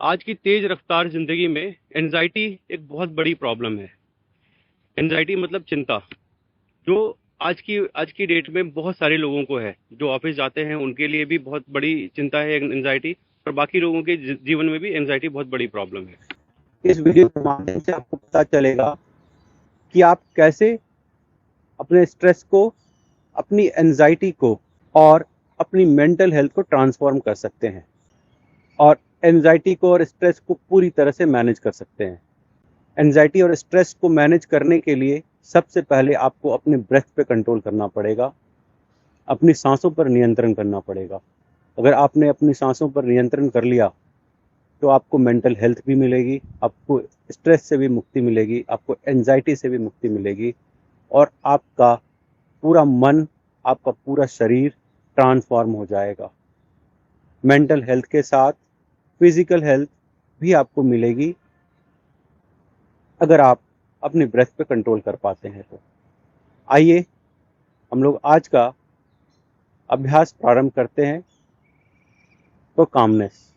आज की तेज रफ्तार जिंदगी में एनजाइटी एक बहुत बड़ी प्रॉब्लम है। एनजाइटी मतलब चिंता, जो आज की डेट में बहुत सारे लोगों को है। जो ऑफिस जाते हैं उनके लिए भी बहुत बड़ी चिंता है एनजाइटी, और बाकी लोगों के जीवन में भी एनजाइटी बहुत बड़ी प्रॉब्लम है। इस वीडियो के माध्यम से आपको पता चलेगा कि आप कैसे अपने स्ट्रेस को, अपनी एंजाइटी को और अपनी मेंटल हेल्थ को ट्रांसफॉर्म कर सकते हैं और एंजाइटी को और स्ट्रेस को पूरी तरह से मैनेज कर सकते हैं। एंजाइटी और स्ट्रेस को मैनेज करने के लिए सबसे पहले आपको अपने ब्रेथ पे कंट्रोल करना पड़ेगा, अपनी सांसों पर नियंत्रण करना पड़ेगा। अगर आपने अपनी सांसों पर नियंत्रण कर लिया तो आपको मेंटल हेल्थ भी मिलेगी, आपको स्ट्रेस से भी मुक्ति मिलेगी, आपको एंजाइटी से भी मुक्ति मिलेगी और आपका पूरा मन, आपका पूरा शरीर ट्रांसफॉर्म हो जाएगा। मेंटल हेल्थ के साथ फिजिकल हेल्थ भी आपको मिलेगी अगर आप अपने ब्रेथ पे कंट्रोल कर पाते हैं तो। आइए हम लोग आज का अभ्यास प्रारंभ करते हैं। तो calmness,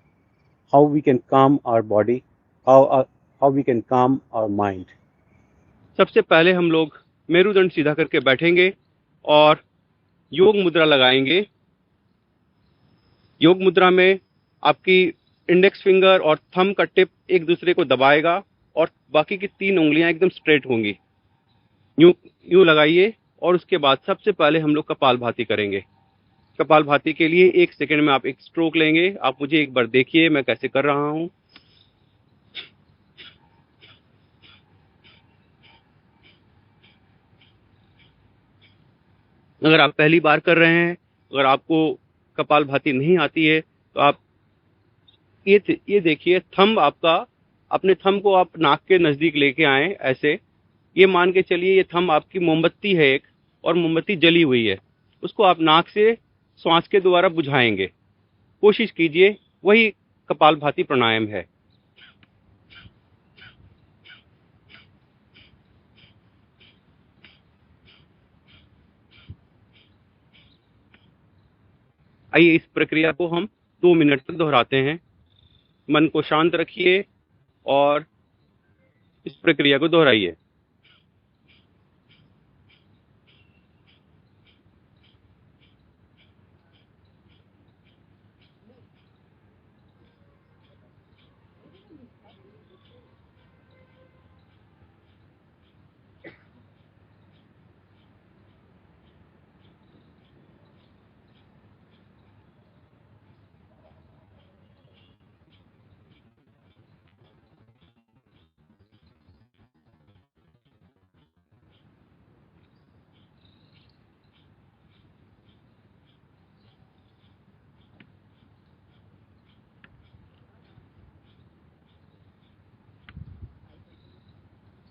how we can calm our body, how we can calm our mind. सबसे पहले हम लोग मेरुदंड सीधा करके बैठेंगे और योग मुद्रा लगाएंगे। योग मुद्रा में आपकी इंडेक्स फिंगर और थंब का टिप एक दूसरे को दबाएगा और बाकी की 3 उंगलियां एकदम स्ट्रेट होंगी। यूं यूं लगाइए और उसके बाद सबसे पहले हम लोग कपालभाति करेंगे। कपालभाति के लिए 1 सेकंड में आप एक स्ट्रोक लेंगे। आप मुझे एक बार देखिए मैं कैसे कर रहा हूं। अगर आप पहली बार कर रहे हैं, अगर आपको कपालभाति नहीं आती है, तो आप ये देखिए, थंब आपका, अपने थंब को आप नाक के नजदीक लेके आए ऐसे। ये मान के चलिए ये थंब आपकी मोमबत्ती है एक, और मोमबत्ती जली हुई है। उसको आप नाक से श्वास के द्वारा बुझाएंगे। कोशिश कीजिए, वही कपालभाति प्राणायाम है। आइए इस प्रक्रिया को हम 2 मिनट तक दोहराते हैं। मन को शांत रखिए और इस प्रक्रिया को दोहराइए।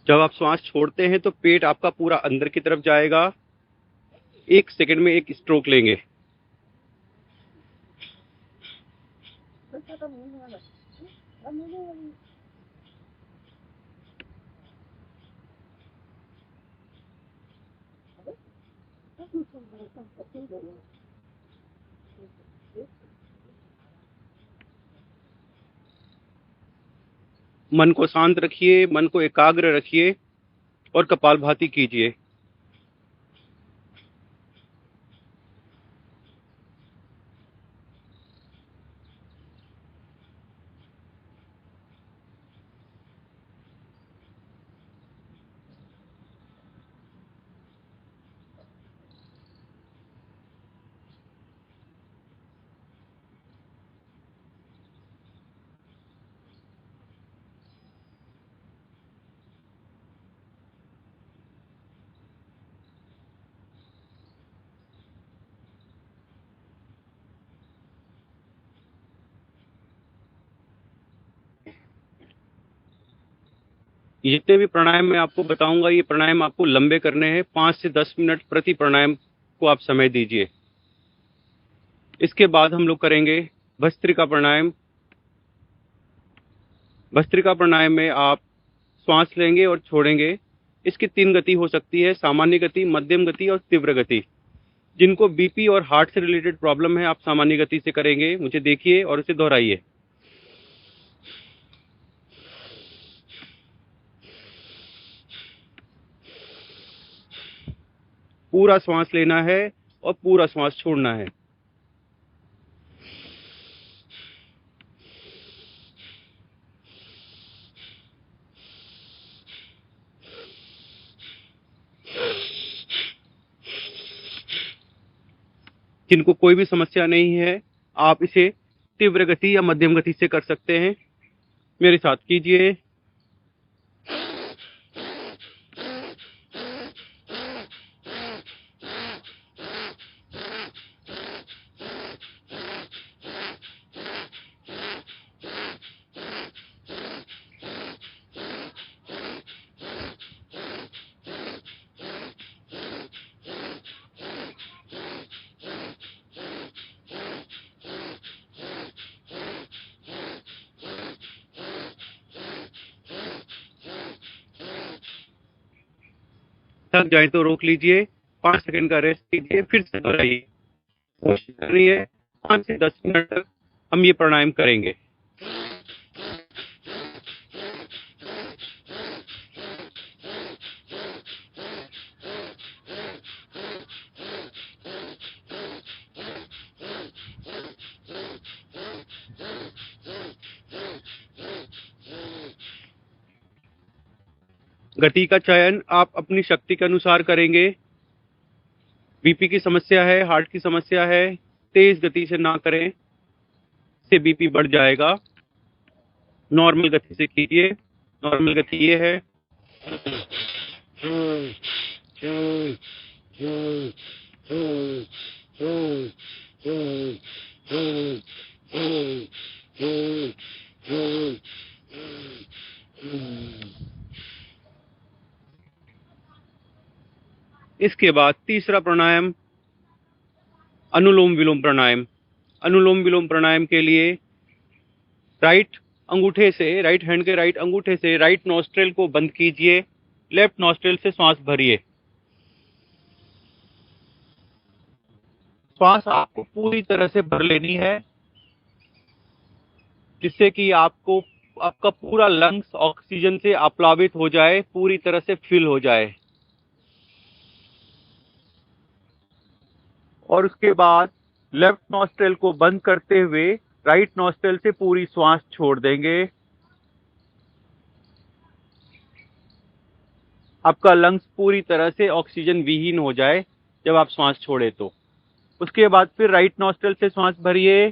जब आप श्वास छोड़ते हैं तो पेट आपका पूरा अंदर की तरफ जाएगा। 1 सेकंड में एक स्ट्रोक लेंगे। मन को शांत रखिए, मन को एकाग्र रखिए और कपालभाति कीजिए। ये जितने भी प्राणायाम मैं आपको बताऊंगा, ये प्राणायाम आपको लंबे करने हैं। 5 से 10 मिनट प्रति प्राणायाम को आप समय दीजिए। इसके बाद हम लोग करेंगे भस्त्रिका प्राणायाम। भस्त्रिका प्राणायाम में आप श्वास लेंगे और छोड़ेंगे। इसकी 3 गति हो सकती है: सामान्य गति, मध्यम गति और तीव्र गति। जिनको बीपी और हार्ट से रिलेटेड प्रॉब्लम है, आप सामान्य गति से करेंगे। मुझे देखिए और इसे दोहराइए। पूरा श्वास लेना है और पूरा श्वास छोड़ना है। जिनको कोई भी समस्या नहीं है, आप इसे तीव्र गति या मध्यम गति से कर सकते हैं। मेरे साथ कीजिए। थक जाए तो रोक लीजिए, 5 सेकंड का रेस्ट कीजिए, फिर से दोहराइए। कोशिश करनी है 5 से 10 मिनट तक हम ये प्राणायाम करेंगे। गति का चयन आप अपनी शक्ति के अनुसार करेंगे। बीपी की समस्या है, हार्ट की समस्या है, तेज गति से ना करें, इससे बीपी बढ़ जाएगा। नॉर्मल गति से कीजिए। नॉर्मल गति ये है। इसके बाद तीसरा प्राणायाम अनुलोम विलोम प्राणायाम। अनुलोम विलोम प्राणायाम के लिए राइट हैंड के राइट अंगूठे से राइट नॉस्ट्रिल को बंद कीजिए, लेफ्ट नॉस्ट्रिल से श्वास भरिए। श्वास आपको पूरी तरह से भर लेनी है, जिससे कि आपका पूरा लंग्स ऑक्सीजन से आप्लावित हो जाए, पूरी तरह से फिल हो जाए। और उसके बाद लेफ्ट नॉस्ट्रिल को बंद करते हुए राइट नॉस्ट्रिल से पूरी श्वास छोड़ देंगे। आपका लंग्स पूरी तरह से ऑक्सीजन विहीन हो जाए जब आप श्वास छोड़े तो। उसके बाद फिर राइट नॉस्ट्रिल से श्वास भरिए,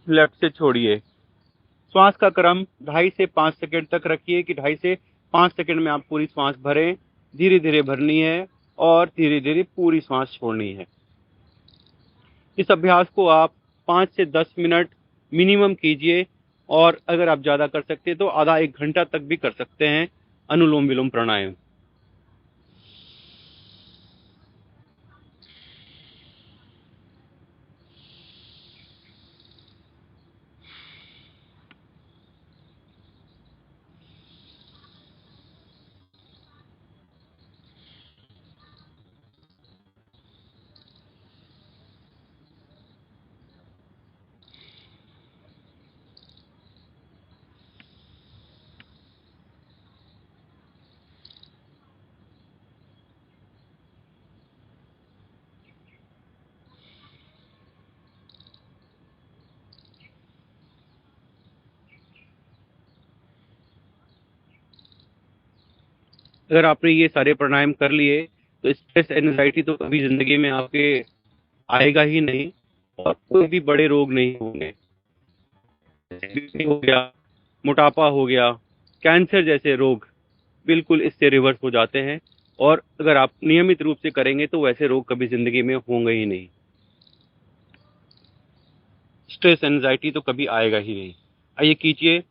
लेफ्ट से छोड़िए। श्वास का क्रम 2.5 से 5 सेकंड तक रखिए कि 2.5 से 5 सेकंड में आप पूरी श्वास भरें। धीरे धीरे भरनी है और धीरे धीरे पूरी श्वास छोड़नी है। इस अभ्यास को आप 5 से 10 मिनट मिनिमम कीजिए, और अगर आप ज़्यादा कर सकते हैं तो आधा 1 घंटा तक भी कर सकते हैं अनुलोम विलोम प्राणायाम। अगर आपने ये सारे प्राणायाम कर लिए तो स्ट्रेस एंजाइटी तो कभी जिंदगी में आपके आएगा ही नहीं, और कोई भी बड़े रोग नहीं होंगे। बीपी हो गया, मोटापा हो गया, कैंसर जैसे रोग बिल्कुल इससे रिवर्स हो जाते हैं, और अगर आप नियमित रूप से करेंगे तो वैसे रोग कभी जिंदगी में होंगे ही नहीं। स्ट्रेस एंजाइटी तो कभी आएगा ही नहीं। आइए कीजिए।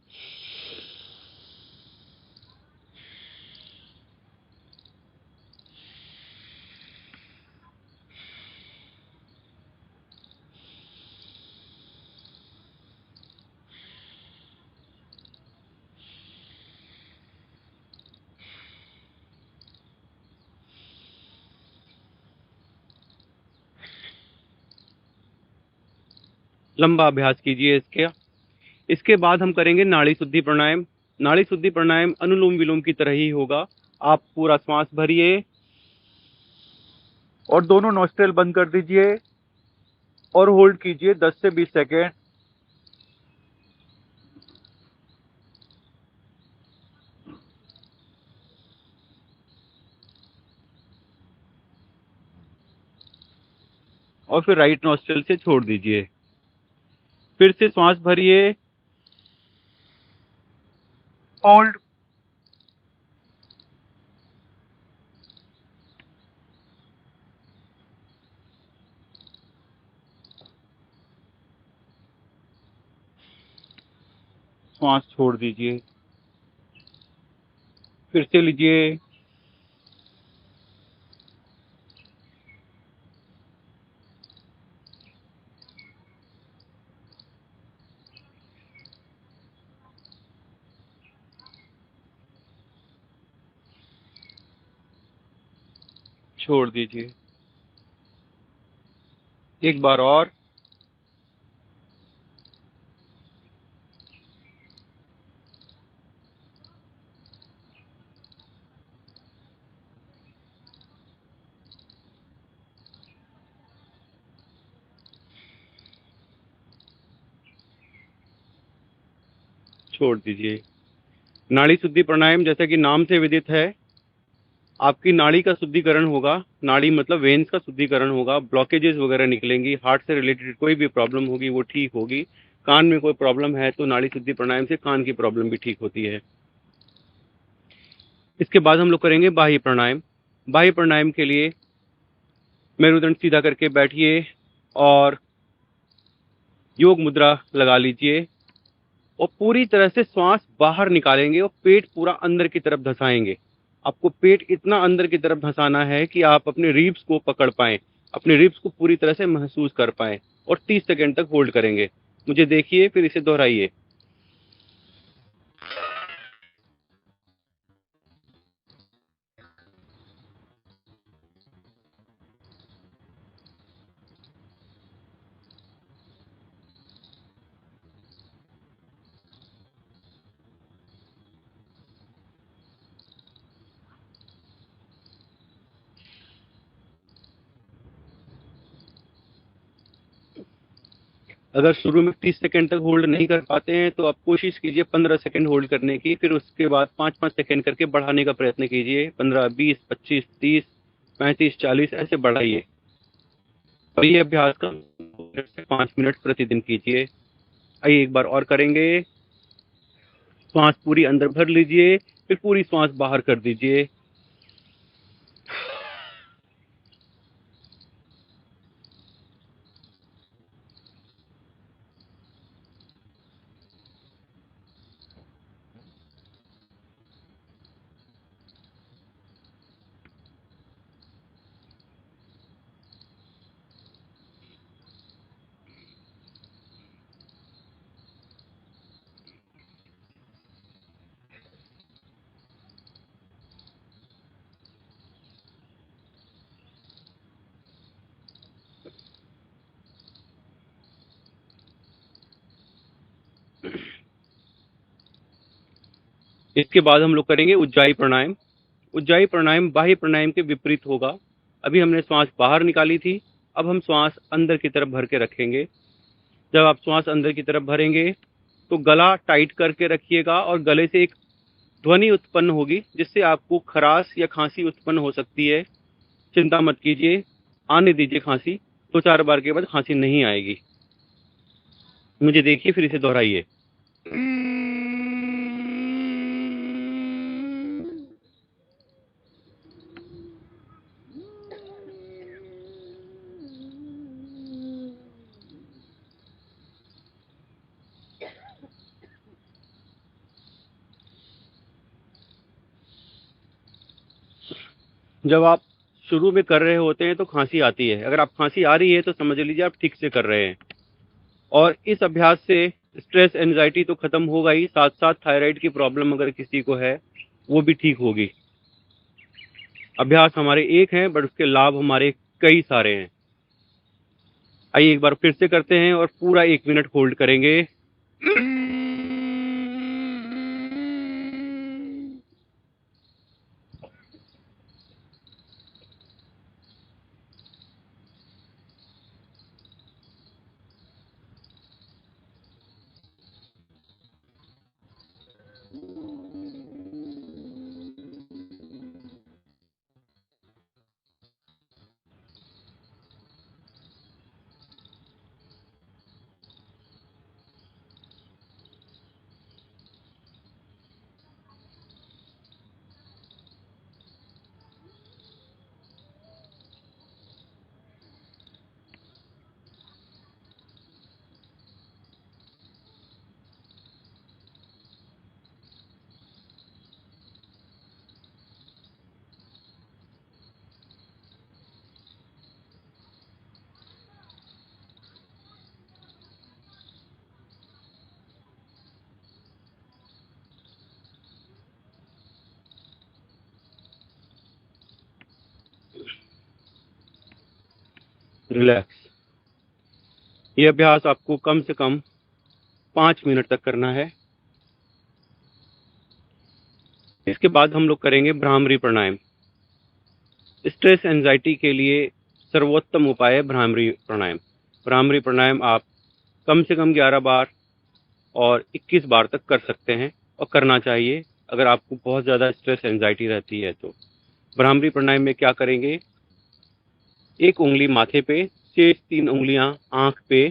लंबा अभ्यास कीजिए इसके बाद हम करेंगे नाड़ी शुद्धि प्राणायाम। नाड़ी शुद्धि प्राणायाम अनुलोम विलोम की तरह ही होगा। आप पूरा श्वास भरिए और दोनों नोस्ट्रिल बंद कर दीजिए और होल्ड कीजिए 10 से 20 सेकेंड। और फिर राइट नोस्ट्रिल से छोड़ दीजिए। फिर से श्वास भरिए, होल्ड, श्वास छोड़ दीजिए। फिर से लीजिए, छोड़ दीजिए। एक बार और, छोड़ दीजिए। नाड़ी शुद्धि प्राणायाम जैसा कि नाम से विदित है, आपकी नाड़ी का शुद्धिकरण होगा। नाड़ी मतलब वेन्स का शुद्धिकरण होगा, ब्लॉकेजेस वगैरह निकलेंगी, हार्ट से रिलेटेड कोई भी प्रॉब्लम होगी वो ठीक होगी। कान में कोई प्रॉब्लम है तो नाड़ी शुद्धि प्राणायाम से कान की प्रॉब्लम भी ठीक होती है। इसके बाद हम लोग करेंगे बाह्य प्राणायाम। बाह्य प्राणायाम के लिए मेरुदंड सीधा करके बैठिए और योग मुद्रा लगा लीजिए और पूरी तरह से श्वास बाहर निकालेंगे और पेट पूरा अंदर की तरफ धंसाएंगे। आपको पेट इतना अंदर की तरफ धंसाना है कि आप अपने रिब्स को पकड़ पाएं, अपने रिब्स को पूरी तरह से महसूस कर पाएं और 30 सेकंड तक होल्ड करेंगे। मुझे देखिए, फिर इसे दोहराइए। अगर शुरू में 30 सेकंड तक होल्ड नहीं कर पाते हैं तो आप कोशिश कीजिए 15 सेकंड होल्ड करने की, फिर उसके बाद 5-5 सेकंड करके बढ़ाने का प्रयत्न कीजिए। 15, 20, 25, 30, 35, 40 ऐसे बढ़ाइए और ये अभ्यास का 5 मिनट प्रतिदिन कीजिए। आइए एक बार और करेंगे। श्वास पूरी अंदर भर लीजिए, फिर पूरी श्वास बाहर कर दीजिए। इसके बाद हम लोग करेंगे उज्जाई प्राणायाम। उज्जाई प्राणायाम बाह्य प्राणायाम के विपरीत होगा। अभी हमने श्वास बाहर निकाली थी, अब हम श्वास अंदर की तरफ भर के रखेंगे। जब आप श्वास अंदर की तरफ भरेंगे तो गला टाइट करके रखिएगा और गले से एक ध्वनि उत्पन्न होगी जिससे आपको खराश या खांसी उत्पन्न हो सकती है। चिंता मत कीजिए, आने दीजिए खांसी। 2-4 बार के बाद खांसी नहीं आएगी। मुझे देखिए, फिर इसे दोहराइए। जब आप शुरू में कर रहे होते हैं तो खांसी आती है। अगर आप खांसी आ रही है तो समझ लीजिए आप ठीक से कर रहे हैं। और इस अभ्यास से स्ट्रेस एंजाइटी तो खत्म होगा ही, साथ साथ थायराइड की प्रॉब्लम अगर किसी को है वो भी ठीक होगी। अभ्यास हमारे एक हैं बट उसके लाभ हमारे कई सारे हैं। आइए एक बार फिर से करते हैं और पूरा 1 मिनट होल्ड करेंगे। रिलैक्स। ये अभ्यास आपको कम से कम 5 मिनट तक करना है। इसके बाद हम लोग करेंगे भ्रामरी प्राणायाम। स्ट्रेस एंजाइटी के लिए सर्वोत्तम उपाय है भ्रामरी प्राणायाम। भ्रामरी प्राणायाम आप कम से कम 11 बार और 21 बार तक कर सकते हैं और करना चाहिए अगर आपको बहुत ज़्यादा स्ट्रेस एंजाइटी रहती है तो। भ्रामरी प्राणायाम में क्या करेंगे, एक उंगली माथे पे, शेष 3 उंगलियां आंख पे,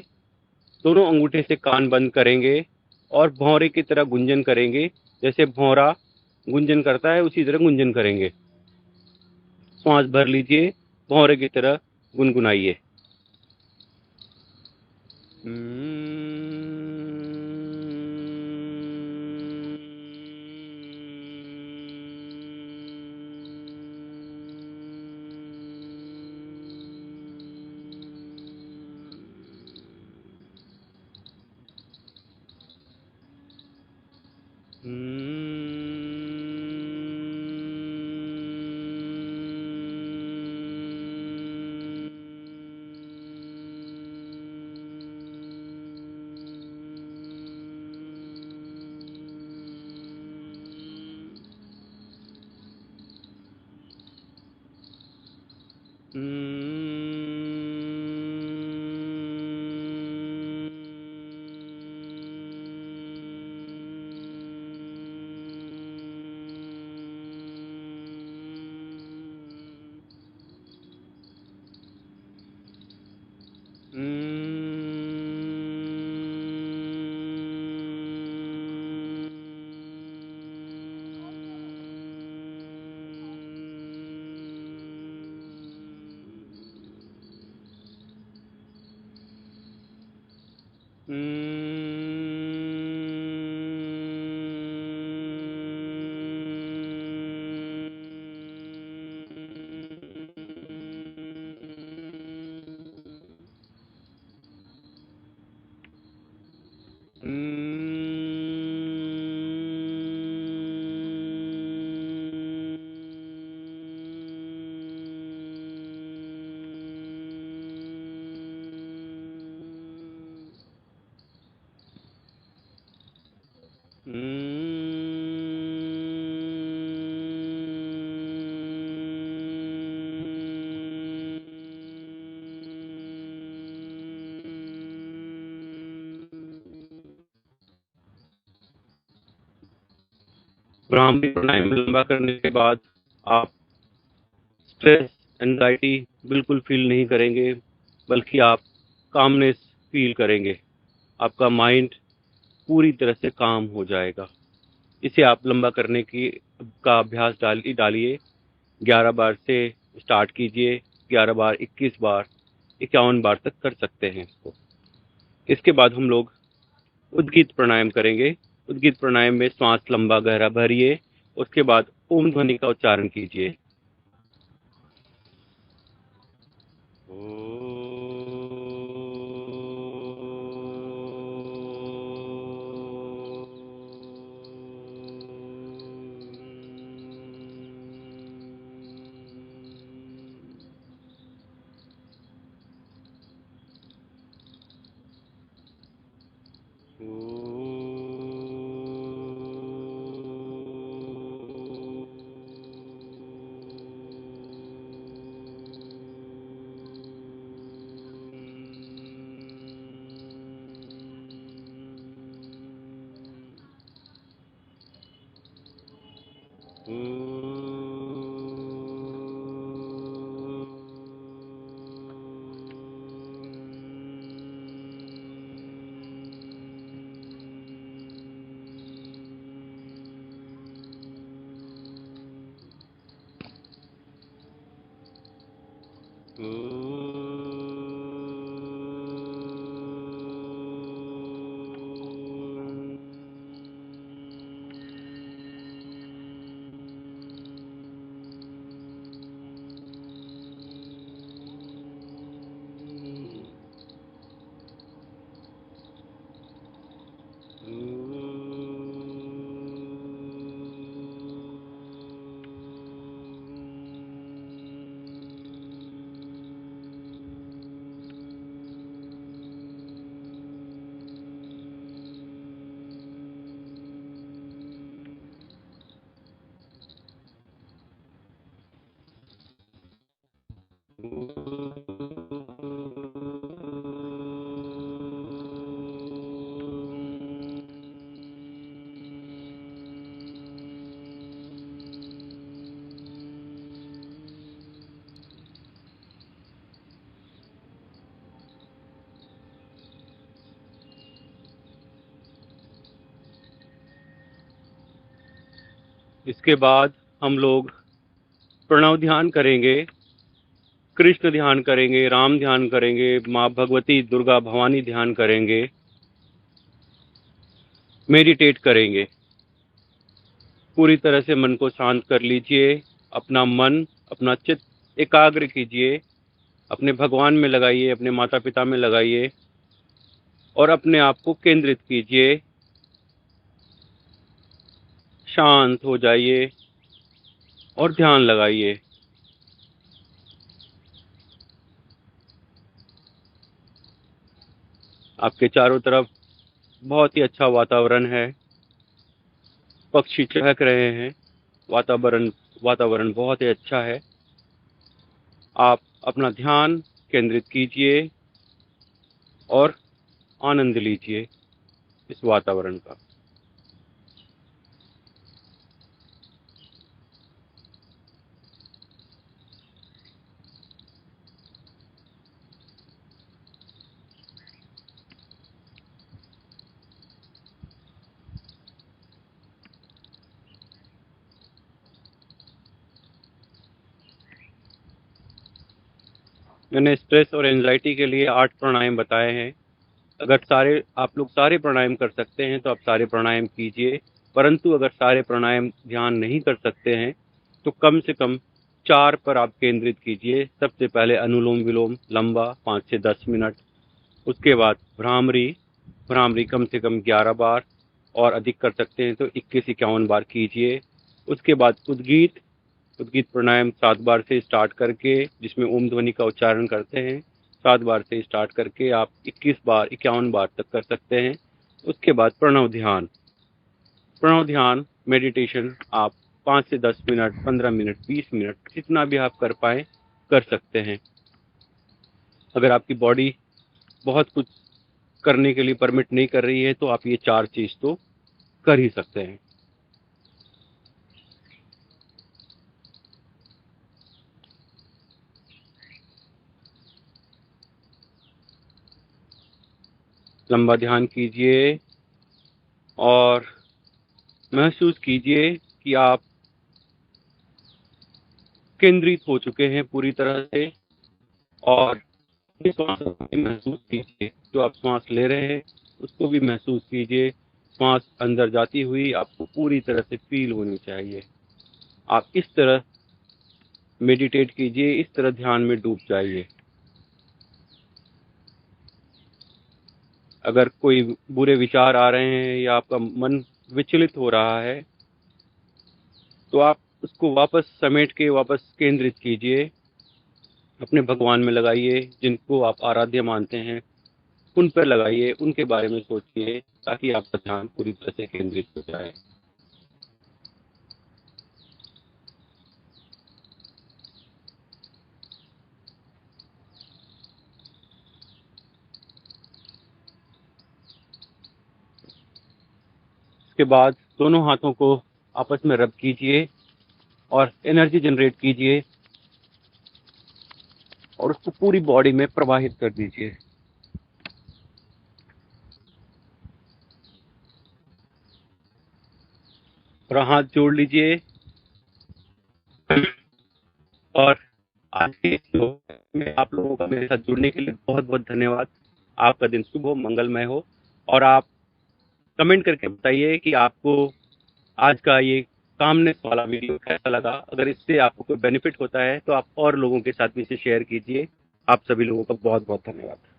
दोनों अंगूठे से कान बंद करेंगे और भौंरे की तरह गुंजन करेंगे। जैसे भौंरा गुंजन करता है उसी तरह गुंजन करेंगे। श्वास भर लीजिए, भौंरे की तरह गुनगुनाइए। भ्रामरी प्राणायाम लंबा करने के बाद आप स्ट्रेस एंजाइटी बिल्कुल फील नहीं करेंगे, बल्कि आप कामनेस फील करेंगे। आपका माइंड पूरी तरह से काम हो जाएगा। इसे आप लंबा करने की का अभ्यास डालिए। 11 बार से स्टार्ट कीजिए, 11 बार, 21 बार, 51 बार तक कर सकते हैं इसको। इसके बाद हम लोग उद्गीत प्राणायाम करेंगे। उद्गीत प्राणायाम में श्वास लंबा गहरा भरिए, उसके बाद ओम ध्वनि का उच्चारण कीजिए। इसके बाद हम लोग प्रणव ध्यान करेंगे, कृष्ण ध्यान करेंगे, राम ध्यान करेंगे, माँ भगवती, दुर्गा, भवानी ध्यान करेंगे, मेडिटेट करेंगे। पूरी तरह से मन को शांत कर लीजिए, अपना मन, अपना चित्त एकाग्र कीजिए, अपने भगवान में लगाइए, अपने माता पिता में लगाइए और अपने आप को केंद्रित कीजिए। शांत हो जाइए और ध्यान लगाइए। आपके चारों तरफ बहुत ही अच्छा वातावरण है, पक्षी चहक रहे हैं, वातावरण वातावरण बहुत ही अच्छा है। आप अपना ध्यान केंद्रित कीजिए और आनंद लीजिए इस वातावरण का। मैंने स्ट्रेस और एंजाइटी के लिए 8 प्राणायाम बताए हैं। अगर आप लोग सारे प्राणायाम कर सकते हैं तो आप सारे प्राणायाम कीजिए, परंतु अगर सारे प्राणायाम ध्यान नहीं कर सकते हैं तो कम से कम 4 पर आप केंद्रित कीजिए। सबसे पहले अनुलोम विलोम लंबा 5 से 10 मिनट, उसके बाद भ्रामरी भ्रामरी कम से कम 11 बार और अधिक कर सकते हैं तो 21-51 बार कीजिए। उसके बाद उद्गीत उद्गीत प्राणायाम 7 बार से स्टार्ट करके, जिसमें ओम ध्वनि का उच्चारण करते हैं, 7 बार से स्टार्ट करके आप 21 बार 51 बार तक कर सकते हैं। उसके बाद प्रणव ध्यान मेडिटेशन आप 5 से 10 मिनट, 15 मिनट, 20 मिनट, जितना भी आप कर पाए कर सकते हैं। अगर आपकी बॉडी बहुत कुछ करने के लिए परमिट नहीं कर रही है तो आप ये 4 चीज तो कर ही सकते हैं। लंबा ध्यान कीजिए और महसूस कीजिए कि आप केंद्रित हो चुके हैं पूरी तरह से। और श्वास को महसूस कीजिए, जो आप श्वास ले रहे हैं उसको भी महसूस कीजिए। श्वास अंदर जाती हुई आपको पूरी तरह से फील होनी चाहिए। आप इस तरह मेडिटेट कीजिए, इस तरह ध्यान में डूब जाइए। अगर कोई बुरे विचार आ रहे हैं या आपका मन विचलित हो रहा है तो आप उसको वापस समेट के वापस केंद्रित कीजिए, अपने भगवान में लगाइए, जिनको आप आराध्य मानते हैं उन पर लगाइए, उनके बारे में सोचिए ताकि आपका ध्यान पूरी तरह से केंद्रित हो जाए। इसके बाद दोनों हाथों को आपस में रब कीजिए और एनर्जी जनरेट कीजिए और उसको पूरी बॉडी में प्रवाहित कर दीजिए। और हाथ जोड़ लीजिए और आज के श्लोक में आप लोगों का मेरे साथ जुड़ने के लिए बहुत बहुत धन्यवाद। आपका दिन शुभ हो, मंगलमय हो। और आप कमेंट करके बताइए कि आपको आज का ये कामनेस वाला वीडियो कैसा लगा। अगर इससे आपको कोई बेनिफिट होता है तो आप और लोगों के साथ भी इसे शेयर कीजिए। आप सभी लोगों का बहुत बहुत धन्यवाद।